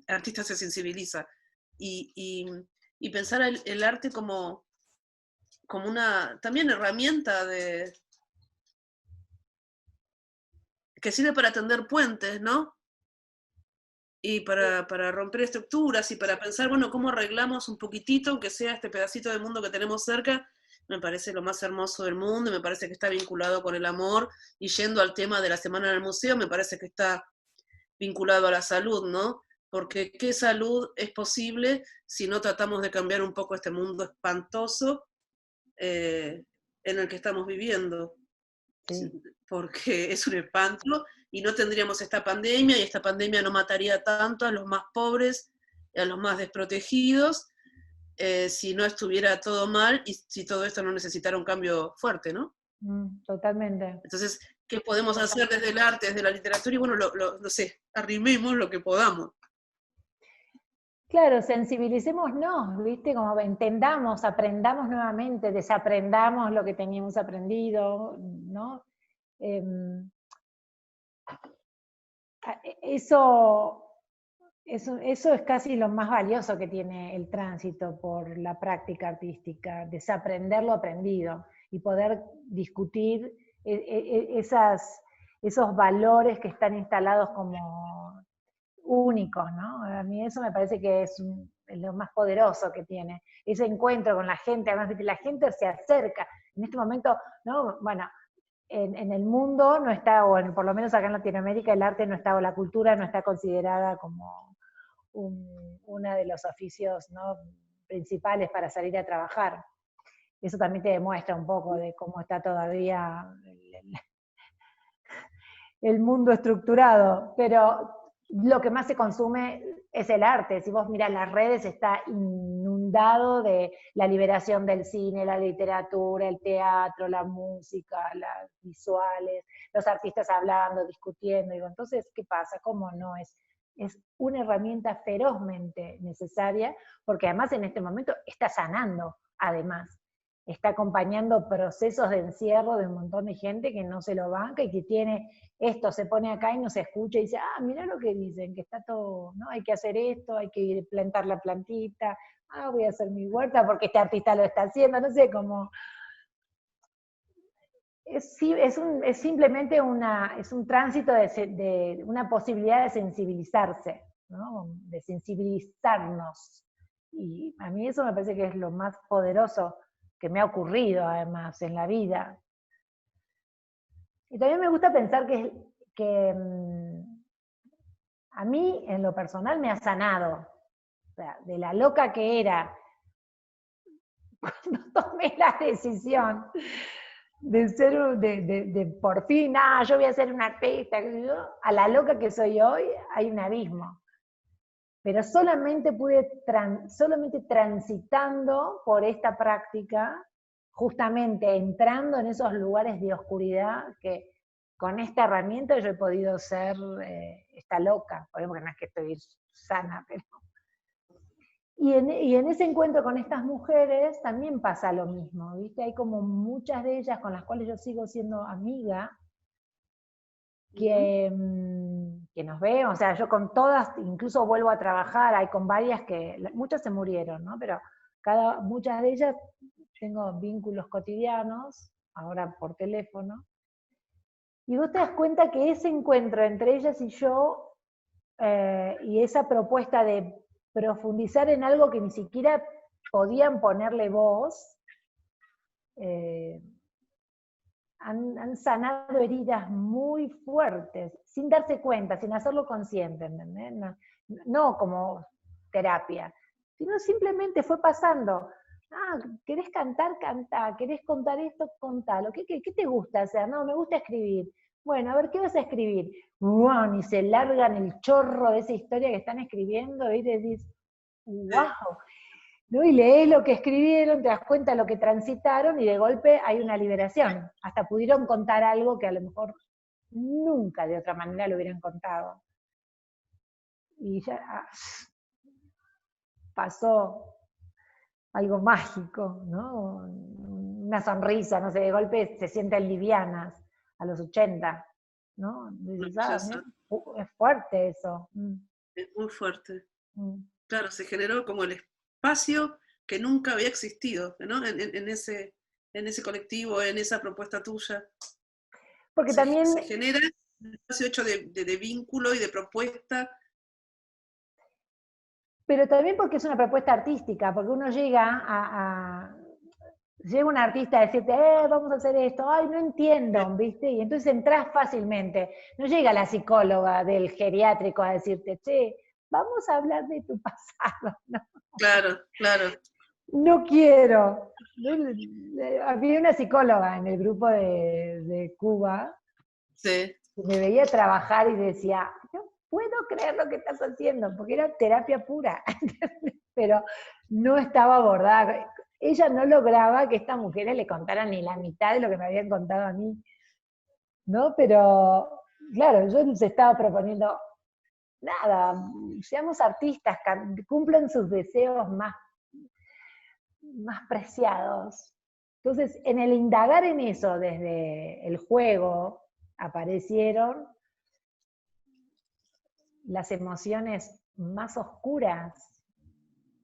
artista se sensibiliza. Y, y- y pensar el arte como una también herramienta que sirve para tender puentes, ¿no? Y para romper estructuras y para pensar, bueno, cómo arreglamos un poquitito, aunque sea este pedacito de mundo que tenemos cerca, me parece lo más hermoso del mundo, y me parece que está vinculado con el amor, y yendo al tema de la semana en el museo, me parece que está vinculado a la salud, ¿no? Porque ¿qué salud es posible si no tratamos de cambiar un poco este mundo espantoso en el que estamos viviendo? Sí. Porque es un espanto y no tendríamos esta pandemia, y esta pandemia no mataría tanto a los más pobres y a los más desprotegidos si no estuviera todo mal y si todo esto no necesitara un cambio fuerte, ¿no? Totalmente. Entonces, ¿qué podemos hacer desde el arte, desde la literatura? Y bueno, no sé, arrimemos lo que podamos. Claro, sensibilicémonos, ¿viste? Como entendamos, aprendamos nuevamente, desaprendamos lo que teníamos aprendido, ¿no? Em, eso es casi lo más valioso que tiene el tránsito por la práctica artística, desaprender lo aprendido y poder discutir esos valores que están instalados como únicos, ¿no? A mí eso me parece que es lo más poderoso que tiene, ese encuentro con la gente, además la gente se acerca, en este momento, ¿no? Bueno, en el mundo no está, o por lo menos acá en Latinoamérica, el arte no está, o la cultura no está considerada como uno de los oficios, ¿no?, principales para salir a trabajar. Eso también te demuestra un poco de cómo está todavía el mundo estructurado, pero lo que más se consume es el arte. Si vos mirás las redes, está inundado de la liberación del cine, la literatura, el teatro, la música, las visuales, los artistas hablando, discutiendo. Digo, entonces, ¿qué pasa? ¿Cómo no es? Es una herramienta ferozmente necesaria, porque además en este momento está sanando, además. Está acompañando procesos de encierro de un montón de gente que no se lo banca y que tiene esto, se pone acá y no se escucha y dice, ah, mira lo que dicen, que está todo, ¿no? Hay que hacer esto, hay que plantar la plantita, ah, voy a hacer mi huerta porque este artista lo está haciendo, no sé, como... Es simplemente es un tránsito de una posibilidad de sensibilizarse, ¿no? De sensibilizarnos. Y a mí eso me parece que es lo más poderoso que me ha ocurrido además en la vida. Y también me gusta pensar que a mí en lo personal me ha sanado. O sea, de la loca que era cuando tomé la decisión de ser, de por fin, yo voy a ser una artista, a la loca que soy hoy, hay un abismo. Pero solamente solamente transitando por esta práctica, justamente entrando en esos lugares de oscuridad que con esta herramienta yo he podido ser esta loca, porque no es que estoy sana, pero... Y en ese encuentro con estas mujeres también pasa lo mismo, ¿viste? Hay como muchas de ellas con las cuales yo sigo siendo amiga, que nos vemos, o sea, yo con todas, incluso vuelvo a trabajar, hay con varias que, muchas se murieron, ¿no? Pero muchas de ellas tengo vínculos cotidianos, ahora por teléfono, y vos te das cuenta que ese encuentro entre ellas y yo, y esa propuesta de profundizar en algo que ni siquiera podían ponerle voz, han sanado heridas muy fuertes, sin darse cuenta, sin hacerlo consciente, ¿entendés? No como terapia, sino simplemente fue pasando. Ah, ¿querés cantar? Cantá. ¿Querés contar esto? Contalo. ¿Qué te gusta hacer? No, me gusta escribir. Bueno, a ver, ¿qué vas a escribir? ¡Wow! Y se largan el chorro de esa historia que están escribiendo y decís, ¡wow! ¿No? Y lees lo que escribieron, te das cuenta de lo que transitaron y de golpe hay una liberación. Hasta pudieron contar algo que a lo mejor nunca de otra manera lo hubieran contado. Y ya pasó algo mágico, ¿no? Una sonrisa, no sé, de golpe se sienten livianas a los 80. ¿no? Dices, Maravillosa. es fuerte eso. Es muy fuerte. Mm. Claro, se generó como el espacio que nunca había existido, ¿no? En ese colectivo, en esa propuesta tuya. Porque Se también, genera un espacio hecho de vínculo y de propuesta. pero también porque es una propuesta artística, porque uno llega un artista a decirte, vamos a hacer esto, ay, no entiendo, ¿viste? Y entonces entras fácilmente. No llega la psicóloga del geriátrico a decirte, che, vamos a hablar de tu pasado, ¿no? Claro, claro. No quiero. Había una psicóloga en el grupo de Cuba Sí. que me veía trabajar y decía, no puedo creer lo que estás haciendo, porque era terapia pura, pero no estaba abordada. Ella no lograba que estas mujeres le contaran ni la mitad de lo que me habían contado a mí, ¿no? Pero, claro, yo les estaba proponiendo, nada, seamos artistas, cumplan sus deseos más preciados. Entonces, en el indagar en eso desde el juego, aparecieron las emociones más oscuras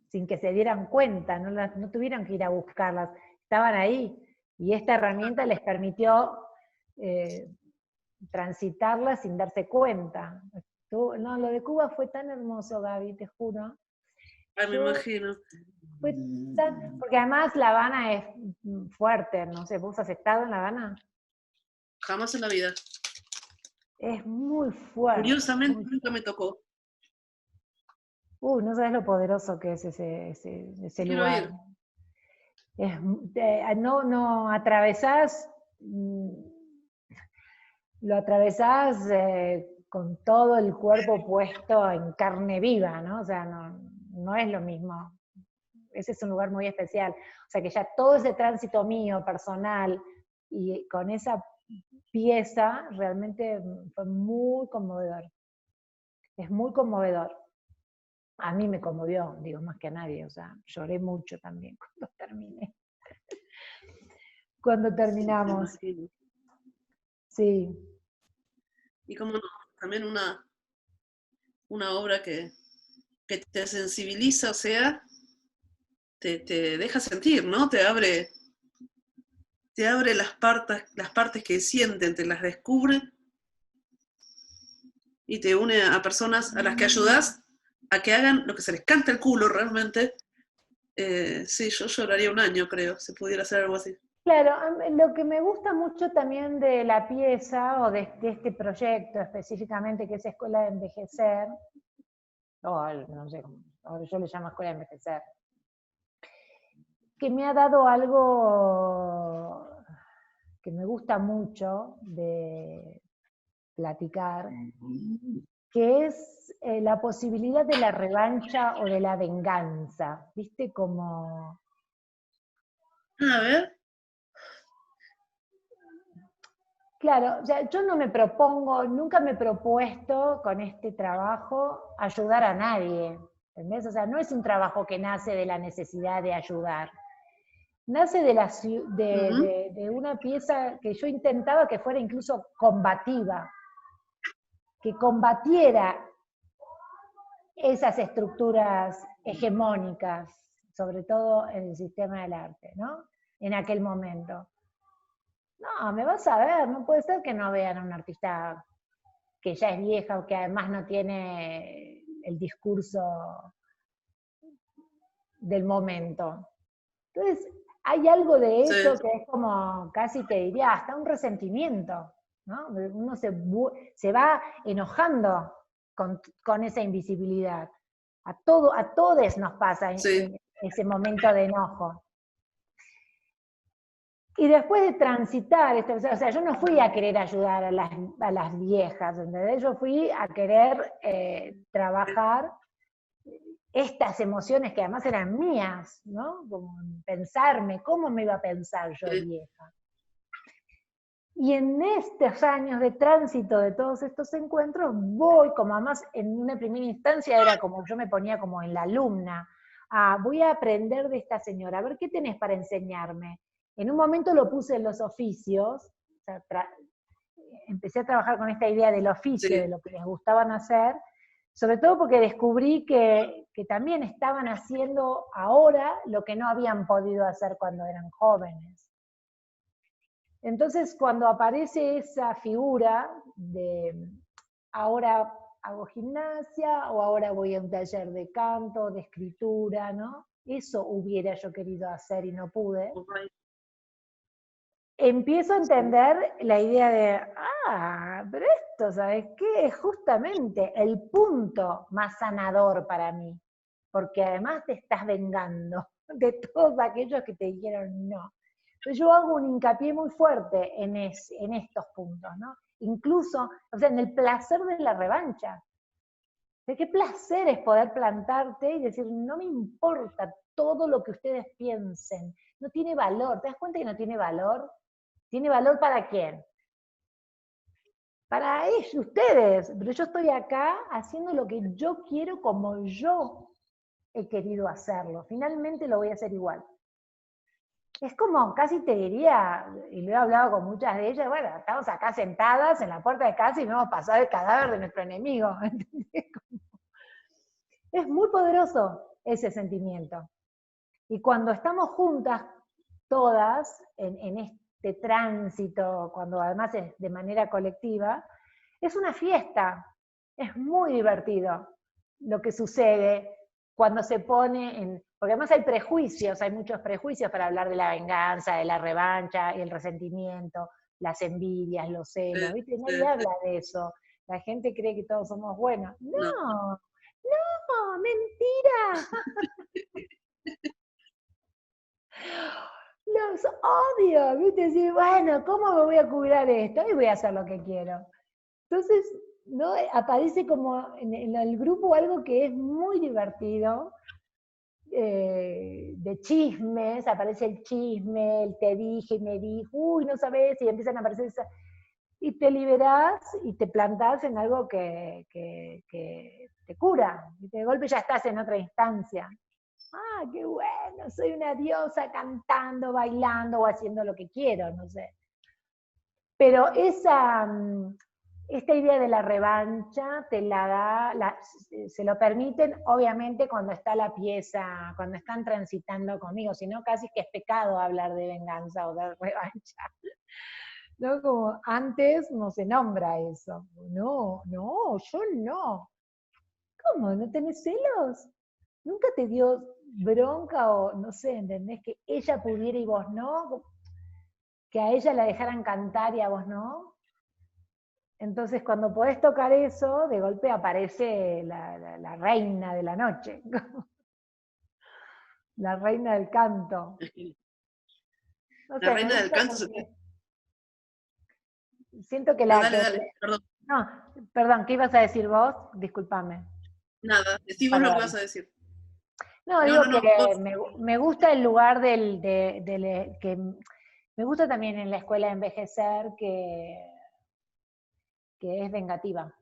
sin que se dieran cuenta, no tuvieron que ir a buscarlas, estaban ahí. Y esta herramienta les permitió transitarlas sin darse cuenta. No, lo de Cuba fue tan hermoso, Gaby, te juro. Ay, me imagino. Porque además La Habana es fuerte, no sé, ¿vos has estado en La Habana? Jamás en la vida. Es muy fuerte. Curiosamente, nunca me tocó. No sabes lo poderoso que es ese Quiero lugar. ir. No atravesás, lo atravesás con todo el cuerpo puesto en carne viva, ¿no? O sea, no es lo mismo. Ese es un lugar muy especial. O sea que ya todo ese tránsito mío, personal, y con esa pieza, realmente fue muy conmovedor. Es muy conmovedor. A mí me conmovió, digo, más que a nadie, o sea, lloré mucho también cuando terminé. Cuando terminamos. Sí, Sí. y como no, también una obra que te sensibiliza, o sea, te deja sentir, ¿no? Te abre las partes que sienten, te las descubre y te une a personas a las que ayudas a que hagan lo que se les canta el culo realmente. Sí, yo lloraría un año, creo, si pudiera hacer algo así. Claro, lo que me gusta mucho también de la pieza o de este proyecto específicamente que es Escuela de Envejecer, no sé, ahora yo le llamo Escuela de Envejecer, que me ha dado algo que me gusta mucho de platicar, que es la posibilidad de la revancha o de la venganza, ¿viste? Como... A ver. Claro, o sea, yo no me propongo, nunca me he propuesto con este trabajo ayudar a nadie, ¿entendés? O sea, no es un trabajo que nace de la necesidad de ayudar, nace de una pieza que yo intentaba que fuera incluso combativa, que combatiera esas estructuras hegemónicas, sobre todo en el sistema del arte, ¿no? En aquel momento. No, me vas a ver, no puede ser que no vean a un artista que ya es vieja o que además no tiene el discurso del momento. Entonces, hay algo de eso Sí. que es como, casi te diría, hasta un resentimiento, ¿no? Uno se va enojando con esa invisibilidad. A todos nos pasa Sí. ese momento de enojo. Y después de transitar, o sea, yo no fui a querer ayudar a las viejas, ¿entendés? Yo fui a querer trabajar estas emociones que además eran mías, ¿no? Como pensarme, ¿cómo me iba a pensar yo Sí. vieja? Y en estos años de tránsito de todos estos encuentros, voy, como además en una primera instancia era como yo me ponía como en la alumna, voy a aprender de esta señora, a ver qué tenés para enseñarme. En un momento lo puse en los oficios, o sea, empecé a trabajar con esta idea del oficio, Sí. de lo que les gustaban hacer, sobre todo porque descubrí que también estaban haciendo ahora lo que no habían podido hacer cuando eran jóvenes. Entonces, cuando aparece esa figura de ahora hago gimnasia o ahora voy a un taller de canto, de escritura, ¿no? Eso hubiera yo querido hacer y no pude. Empiezo a entender la idea de, pero esto, ¿sabes qué? Es justamente el punto más sanador para mí, porque además te estás vengando de todos aquellos que te dijeron no. Entonces yo hago un hincapié muy fuerte en estos puntos, ¿no? Incluso, o sea, en el placer de la revancha. De qué placer es poder plantarte y decir, no me importa todo lo que ustedes piensen, no tiene valor. ¿Te das cuenta que no tiene valor? ¿Tiene valor para quién? Para ellos, ustedes. Pero yo estoy acá haciendo lo que yo quiero como yo he querido hacerlo. Finalmente lo voy a hacer igual. Es como, casi te diría, y lo he hablado con muchas de ellas, bueno, estamos acá sentadas en la puerta de casa y vemos pasar el cadáver de nuestro enemigo. Es muy poderoso ese sentimiento. Y cuando estamos juntas, todas, en este tránsito, cuando además es de manera colectiva, es una fiesta. Es muy divertido lo que sucede cuando se pone en... Porque además hay prejuicios, hay muchos prejuicios para hablar de la venganza, de la revancha, el resentimiento, las envidias, los celos, ¿viste? Nadie habla de eso. La gente cree que todos somos buenos. No. No, no, mentira. Los odio, ¿viste? Decir, bueno, ¿cómo me voy a cubrir esto? Y voy a hacer lo que quiero. Entonces, ¿no? Aparece como en el grupo algo que es muy divertido, de chismes, aparece el chisme, el te dije, me dijo, uy, no sabes, y empiezan a aparecer esas, y te liberás y te plantás en algo que te cura, y de golpe ya estás en otra instancia. Ah, qué bueno, soy una diosa cantando, bailando o haciendo lo que quiero, no sé. Pero esta idea de la revancha te la da, se lo permiten obviamente cuando está la pieza, cuando están transitando conmigo, si no casi que es pecado hablar de venganza o de revancha. ¿No? Como antes no se nombra eso. No, no, yo no. ¿Cómo? ¿No tenés celos? ¿Nunca te dio bronca o no sé, entendés? Que ella pudiera y vos no, que a ella la dejaran cantar y a vos no. Entonces cuando podés tocar eso, de golpe aparece la reina de la noche, la reina del canto. No La sé, me reina del gusta canto se... porque siento que No, dale, dale, perdón. No, perdón, ¿qué ibas a decir vos? Discúlpame. Nada, decí vos lo que Perdón. vas a decir. No, No, digo no, que no, vos. me gusta el lugar que me gusta también en la escuela de envejecer que es vengativa.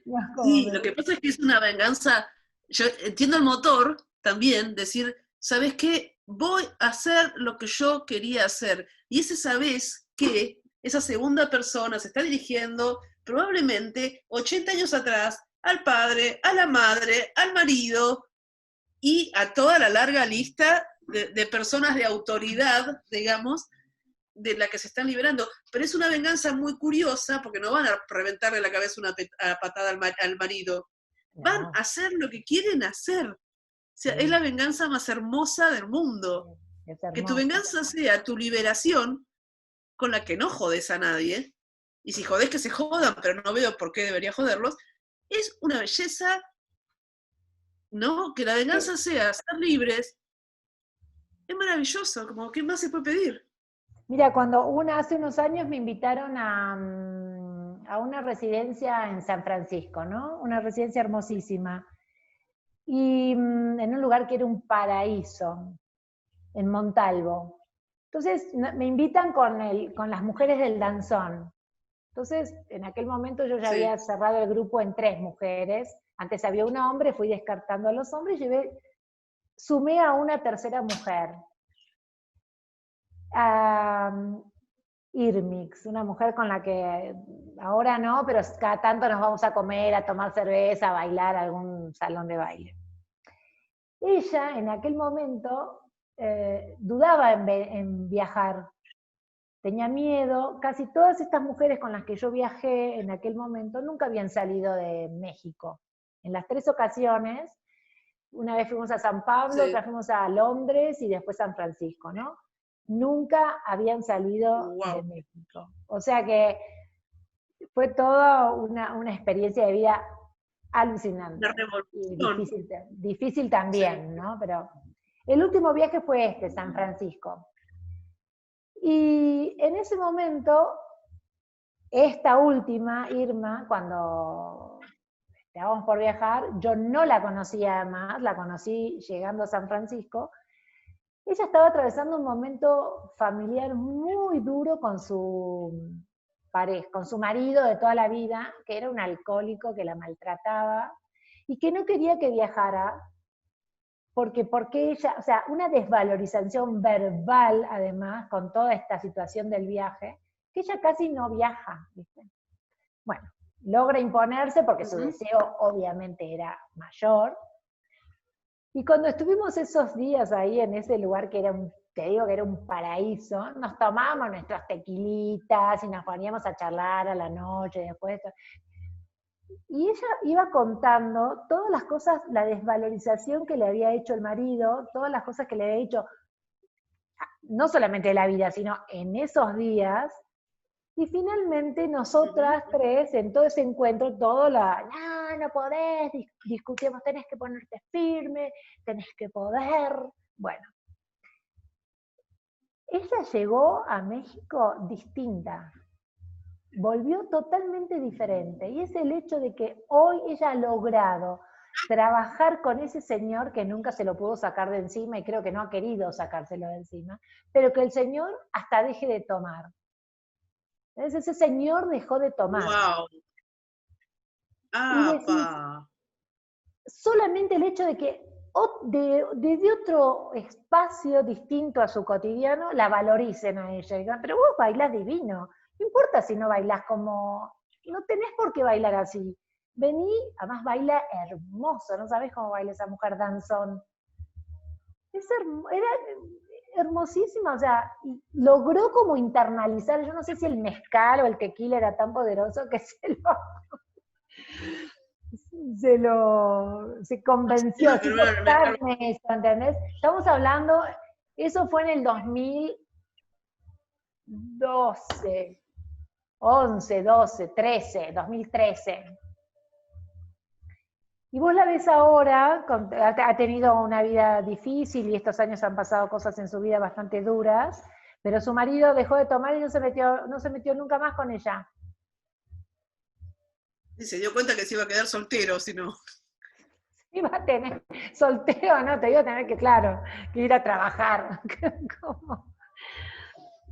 No, como Sí, me lo que gusta. pasa es que es una venganza. Yo entiendo el motor también, decir, ¿sabes qué? Voy a hacer lo que yo quería hacer. Y ese sabés que esa segunda persona se está dirigiendo probablemente 80 años atrás al padre, a la madre, al marido y a toda la larga lista de personas de autoridad, digamos, de la que se están liberando. Pero es una venganza muy curiosa porque no van a reventarle la cabeza una patada al marido. Van No, a hacer lo que quieren hacer. O sea, es sí, la venganza más hermosa del mundo. es Que tu hermoso. venganza sea tu liberación, con la que no jodes a nadie, y si jodes que se jodan, pero no veo por qué debería joderlos, es una belleza, ¿no? Que la venganza sea ser libres, es maravilloso, como, ¿qué más se puede pedir? Mira, hace unos años me invitaron a una residencia en San Francisco, ¿no? Una residencia hermosísima. Y en un lugar que era un paraíso, en Montalvo. Entonces me invitan con las mujeres del danzón. Entonces, en aquel momento yo ya Sí. había cerrado el grupo en 3 mujeres. Antes había un hombre, fui descartando a los hombres y sumé a una tercera mujer. Irmix, una mujer con la que ahora no, pero cada tanto nos vamos a comer, a tomar cerveza, a bailar a algún salón de baile. Ella en aquel momento dudaba en viajar, tenía miedo. Casi todas estas mujeres con las que yo viajé en aquel momento nunca habían salido de México. En las 3 ocasiones, una vez fuimos a San Pablo, Sí. otra fuimos a Londres y después San Francisco, ¿no? Nunca habían salido de Wow. México. O sea que fue toda una experiencia de vida alucinante. Una Y revolución. difícil Sí. también, ¿no? Pero el último viaje fue San Francisco. Y en ese momento, esta última, Irma, cuando estábamos por viajar, yo no la conocía además, la conocí llegando a San Francisco. Ella estaba atravesando un momento familiar muy duro con su pareja, con su marido de toda la vida, que era un alcohólico que la maltrataba y que no quería que viajara porque ella, o sea, una desvalorización verbal además con toda esta situación del viaje, que ella casi no viaja, ¿viste? Bueno, logra imponerse porque su deseo obviamente era mayor. Y cuando estuvimos esos días ahí en ese lugar que era te digo que era un paraíso, nos tomábamos nuestras tequilitas y nos poníamos a charlar a la noche después. Y ella iba contando todas las cosas, la desvalorización que le había hecho el marido, todas las cosas que le había hecho, no solamente de la vida, sino en esos días. Y finalmente nosotras tres, en todo ese encuentro, no podés, discutimos, tenés que ponerte firme, tenés que poder. Bueno, ella llegó a México distinta, volvió totalmente diferente. Y es el hecho de que hoy ella ha logrado trabajar con ese señor que nunca se lo pudo sacar de encima y creo que no ha querido sacárselo de encima, pero que el señor hasta deje de tomar. Entonces ese señor dejó de tomar. Wow. Y decís, solamente el hecho de que desde otro espacio distinto a su cotidiano la valoricen a ella. Digan, pero vos bailás divino. No importa si no bailás como... No tenés por qué bailar así. Vení, además baila hermoso. No sabés cómo baila esa mujer danzón. Era hermosísima, o sea, y logró como internalizar, yo no sé si el mezcal o el tequila era tan poderoso que se convenció, No, se pero bueno, carne eso, ¿entendés? Estamos hablando, eso fue en el 2012, 11, 12, 13, 2013. Y vos la ves ahora, ha tenido una vida difícil y estos años han pasado cosas en su vida bastante duras, pero su marido dejó de tomar y no se metió nunca más con ella. Y se dio cuenta que se iba a quedar soltero, si no. Iba a tener soltero, no, te iba a tener que, claro, que ir a trabajar.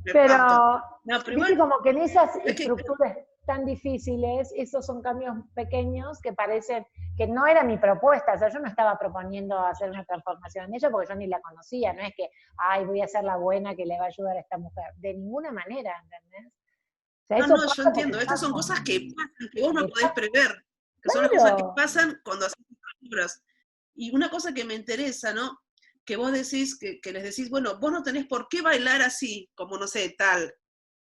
Pero, no, pero viste, igual, como que en esas es que, estructuras tan difíciles, esos son cambios pequeños que parecen que no era mi propuesta, o sea, yo no estaba proponiendo hacer una transformación en ella porque yo ni la conocía, no es que, ay, voy a ser la buena que le va a ayudar a esta mujer, de ninguna manera, ¿entendés? O sea, no, eso no, yo pasa entiendo, porque estas son pasa. cosas que pasan, que vos no podés prever, que son las cosas que Claro, pasan cuando haces estas obras. Y una cosa que me interesa, ¿no? Que vos decís, que les decís, bueno, vos no tenés por qué bailar así, como no sé, tal,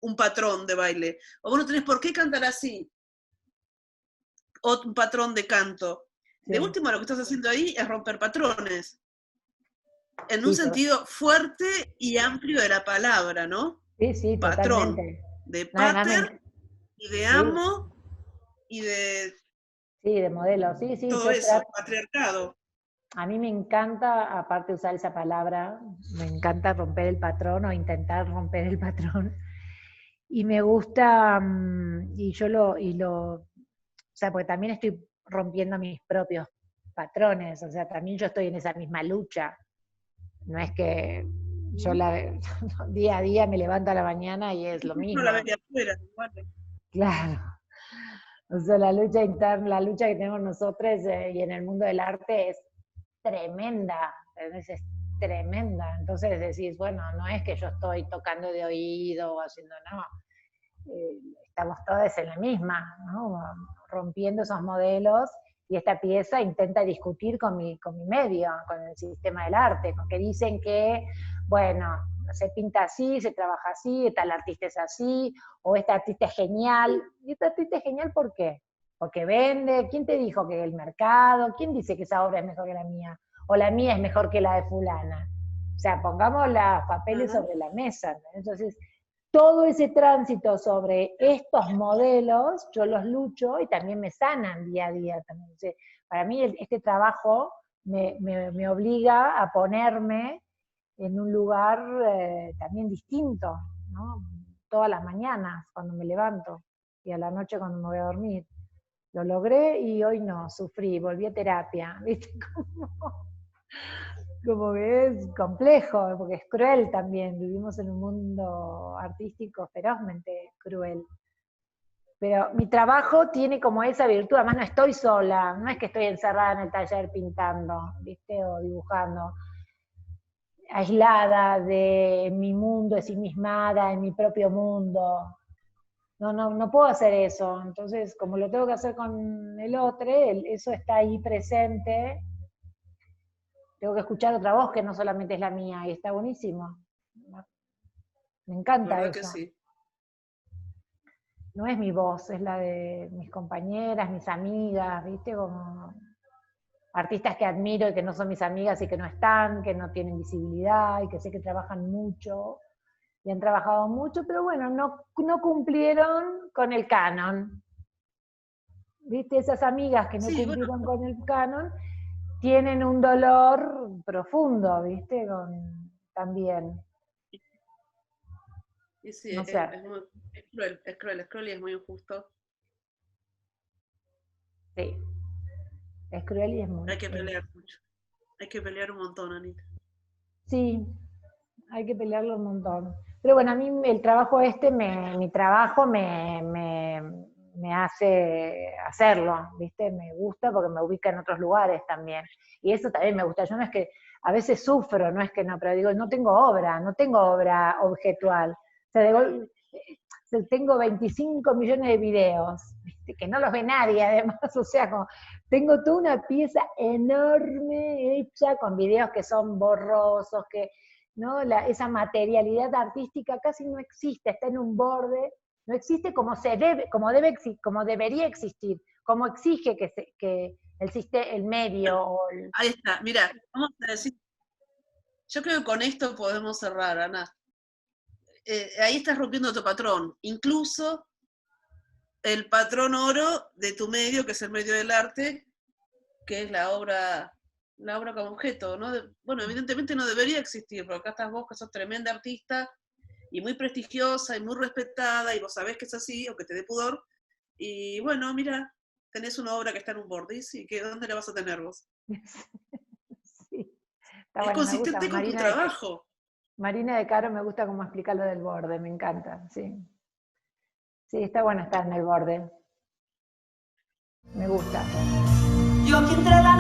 un patrón de baile, o vos no tenés por qué cantar así, o un patrón de canto. sí, De último, lo que estás haciendo ahí es romper patrones, en un sí, sentido fuerte y amplio de la palabra, ¿no? sí, Patrón, totalmente. de No, además pater, y de sí, amo, y de sí, de modelo, sí, sí, todo yo eso, trato. patriarcado. A mí me encanta, aparte de usar esa palabra, me encanta romper el patrón o intentar romper el patrón. Y me gusta, o sea, porque también estoy rompiendo mis propios patrones, o sea, también yo estoy en esa misma lucha. No es que yo día a día me levanto a la mañana y es lo No la mismo. veía afuera, vale. Claro. O sea, la lucha interna, la lucha que tenemos nosotros y en el mundo del arte es tremenda, es tremenda. Entonces decís, bueno, no es que yo estoy tocando de oído o haciendo, no. Estamos todas en la misma, ¿no? Rompiendo esos modelos, y esta pieza intenta discutir con mi medio, con el sistema del arte, con que dicen que, bueno, se pinta así, se trabaja así, tal artista es así, o esta artista es genial. ¿Y esta artista es genial por qué? Porque vende. ¿Quién te dijo que el mercado? ¿Quién dice que esa obra es mejor que la mía? O la mía es mejor que la de fulana. O sea, pongamos los papeles sobre la mesa, ¿no? Entonces, todo ese tránsito sobre estos modelos, yo los lucho y también me sanan día a día. También. Entonces, para mí este trabajo me obliga a ponerme en un lugar también distinto, ¿no? Todas las mañanas cuando me levanto y a la noche cuando me voy a dormir. Lo logré y hoy no, sufrí, volví a terapia, ¿viste? Como que es complejo, porque es cruel también, vivimos en un mundo artístico ferozmente cruel. Pero mi trabajo tiene como esa virtud, además no estoy sola, no es que estoy encerrada en el taller pintando, ¿viste? O dibujando, aislada de mi mundo, ensimismada en mi propio mundo. No puedo hacer eso. Entonces, como lo tengo que hacer con el otro, eso está ahí presente. Tengo que escuchar otra voz que no solamente es la mía, y está buenísimo. Me encanta ¿Verdad eso. que sí? No es mi voz, es la de mis compañeras, mis amigas, ¿viste? Como artistas que admiro y que no son mis amigas y que no están, que no tienen visibilidad y que sé que trabajan mucho y han trabajado mucho, pero bueno, no cumplieron con el canon. ¿Viste? Esas amigas que no Sí, bueno, cumplieron con el canon tienen un dolor profundo, ¿viste? También. y sí, No sé. es cruel, es cruel y es muy injusto. Sí. Es cruel y es muy. Hay que pelear mucho. Hay que pelear un montón, Anita. Sí, hay que pelearlo un montón. Pero bueno, a mí el trabajo mi trabajo me hace hacerlo, ¿viste? Me gusta porque me ubica en otros lugares también. Y eso también me gusta. Yo no es que, a veces sufro, no es que no, pero digo, no tengo obra objetual. O sea, tengo 25 millones de videos, ¿viste? Que no los ve nadie además, o sea, como, tengo toda una pieza enorme hecha con videos que son borrosos, que ¿no? Esa materialidad artística casi no existe, está en un borde, no existe como como debería existir, como exige que el medio. Ahí está, mira, vamos a decir, yo creo que con esto podemos cerrar, Ana. Ahí estás rompiendo tu patrón, incluso el patrón oro de tu medio, que es el medio del arte, que es la obra como objeto, ¿no? Bueno, evidentemente no debería existir, porque acá estás vos, que sos tremenda artista, y muy prestigiosa, y muy respetada, y vos sabés que es así, aunque te dé pudor, y bueno, mira, tenés una obra que está en un bordis, y que ¿dónde la vas a tener vos? Sí, está Es bueno, me gusta. consistente con tu trabajo. Marina de Caro me gusta cómo explica lo del borde, me encanta, sí. Sí, está bueno estar en el borde. Me gusta. Yo aquí entre la